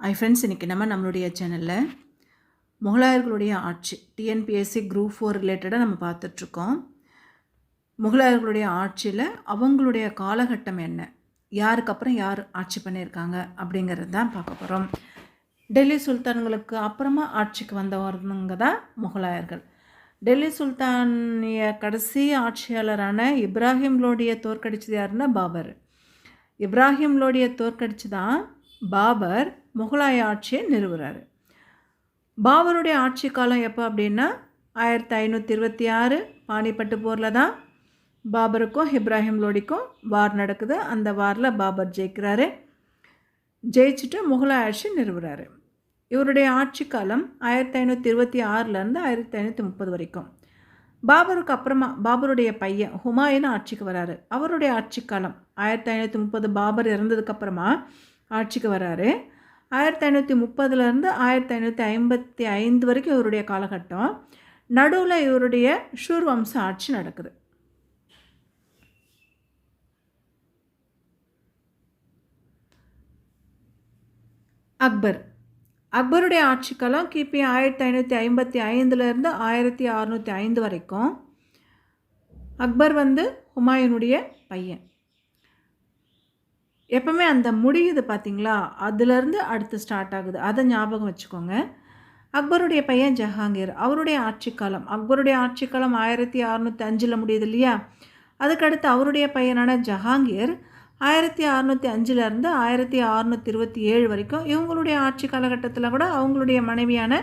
Hi friends, இன்றைக்கி நம்மளுடைய சேனலில் முகலாயர்களுடைய ஆட்சி டிஎன்பிஎஸ்சி குரூப் 4 ரிலேட்டடாக நம்ம பார்த்துட்ருக்கோம். முகலாயர்களுடைய ஆட்சியில் அவங்களுடைய காலகட்டம் என்ன, யாருக்கு அப்புறம் யார் ஆட்சி பண்ணியிருக்காங்க அப்படிங்கிறது தான் பார்க்க போகிறோம். டெல்லி சுல்தான்களுக்கு அப்புறமா ஆட்சிக்கு வந்தவங்க தான் முகலாயர்கள். டெல்லி சுல்தானிய கடைசி ஆட்சியாளரான இப்ராஹிம் லோடியை தோற்கடிச்சது யாருன்னா பாபர். இப்ராஹிம் லோடியை தோற்கடித்து தான் பாபர் முகலாய ஆட்சியை நிறுவுறாரு. பாபருடைய ஆட்சி காலம் எப்போ அப்படின்னா 1526 பானிப்பட்டு போரில் தான் பாபருக்கும் இப்ராஹிம் லோடிக்கும் வார் நடக்குது. அந்த வாரில் பாபர் ஜெயிக்கிறாரு. ஜெயிச்சுட்டு முகலாய ஆட்சி நிறுவுறாரு. இவருடைய ஆட்சி காலம் 1526லேருந்து 1530 வரைக்கும். பாபருக்கு அப்புறமா பாபருடைய பையன் ஹுமாயூன் ஆட்சிக்கு வராரு. அவருடைய ஆட்சி காலம் 1530 பாபர் இறந்ததுக்கப்புறமா ஆட்சிக்கு வராரு. 1530லேருந்து 1555 வரைக்கும் இவருடைய காலகட்டம். நடுவில் இவருடைய ஷூர் வம்ச ஆட்சி நடக்குது. அக்பருடைய ஆட்சி காலம் கிபி 1555லேருந்து 1605 வரைக்கும். அக்பர் ஹுமாயூனுடைய பையன். எப்பவுமே அந்த முடியுது பார்த்திங்களா, அதுலேருந்து அடுத்து ஸ்டார்ட் ஆகுது, அதை ஞாபகம் வச்சுக்கோங்க. அக்பருடைய பையன் ஜஹாங்கீர், அவருடைய ஆட்சி காலம் அக்பருடைய ஆட்சி காலம் 1605 முடியுது இல்லையா. அதுக்கடுத்து அவருடைய பையனான ஜஹாங்கீர் 1605லேருந்து 1627 வரைக்கும். இவங்களுடைய ஆட்சி காலகட்டத்தில் கூட அவங்களுடைய மனைவியான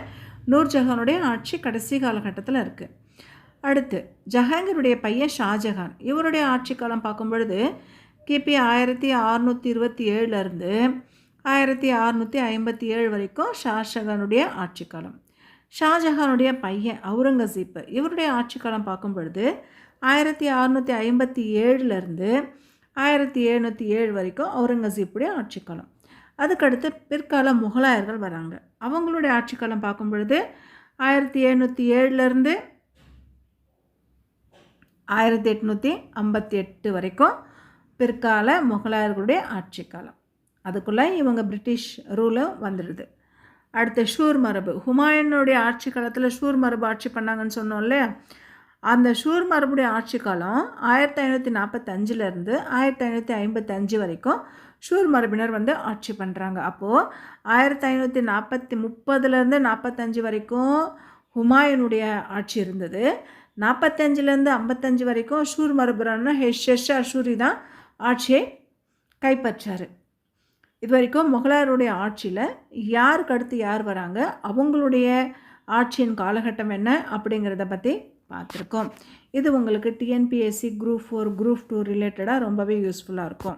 நூர்ஜஹானுடைய ஆட்சி கடைசி காலகட்டத்தில் இருக்குது. அடுத்து ஜஹாங்கீருடைய பையன் ஷாஜஹான். இவருடைய ஆட்சி காலம் பார்க்கும் பொழுது கிபி 1627லேருந்து 1657 வரைக்கும் ஷாஜஹானுடைய ஆட்சி காலம். ஷாஜஹானுடைய பையன் அவுரங்கசீப், இவருடைய ஆட்சி காலம் பார்க்கும் பொழுது 1657லேருந்து 1707 வரைக்கும் அவுரங்கசீப்புடைய ஆட்சி காலம். அதுக்கடுத்து பிற்கால முகலாயர்கள் வராங்க. அவங்களுடைய ஆட்சி காலம் பார்க்கும் பொழுது 1707லேருந்து 1858 வரைக்கும் பிற்கால முகலாயர்களுடைய ஆட்சி காலம். அதுக்குள்ளே இவங்க பிரிட்டிஷ் ரூலும் வந்துடுது. அடுத்து ஷூர் மரபு. ஹுமாயூனுடைய ஆட்சி காலத்தில் ஷூர் மரபு ஆட்சி பண்ணாங்கன்னு சொன்னோம் இல்லையா. அந்த ஷூர் மரபுடைய ஆட்சி காலம் 1545லேருந்து 1555 வரைக்கும் ஷூர் மரபினர் ஆட்சி பண்ணுறாங்க. அப்போது 1530லேருந்து 45 வரைக்கும் ஹுமாயூனுடைய ஆட்சி இருந்தது. 45லேருந்து 55 வரைக்கும் ஷூர் மரபுரான ஷெர்ஷா சூரி தான் ஆட்சியை கைப்பற்றார். இது வரைக்கும் முகலாயருடைய ஆட்சியில் யாருக்கு அடுத்து யார் வராங்க, அவங்களுடைய ஆட்சியின் காலகட்டம் என்ன அப்படிங்கிறத பற்றி பார்த்துருக்கோம். இது உங்களுக்கு டிஎன்பிஎஸ்சி குரூப் 4 குரூப் 2 ரிலேட்டடாக ரொம்பவே யூஸ்ஃபுல்லாக இருக்கும்.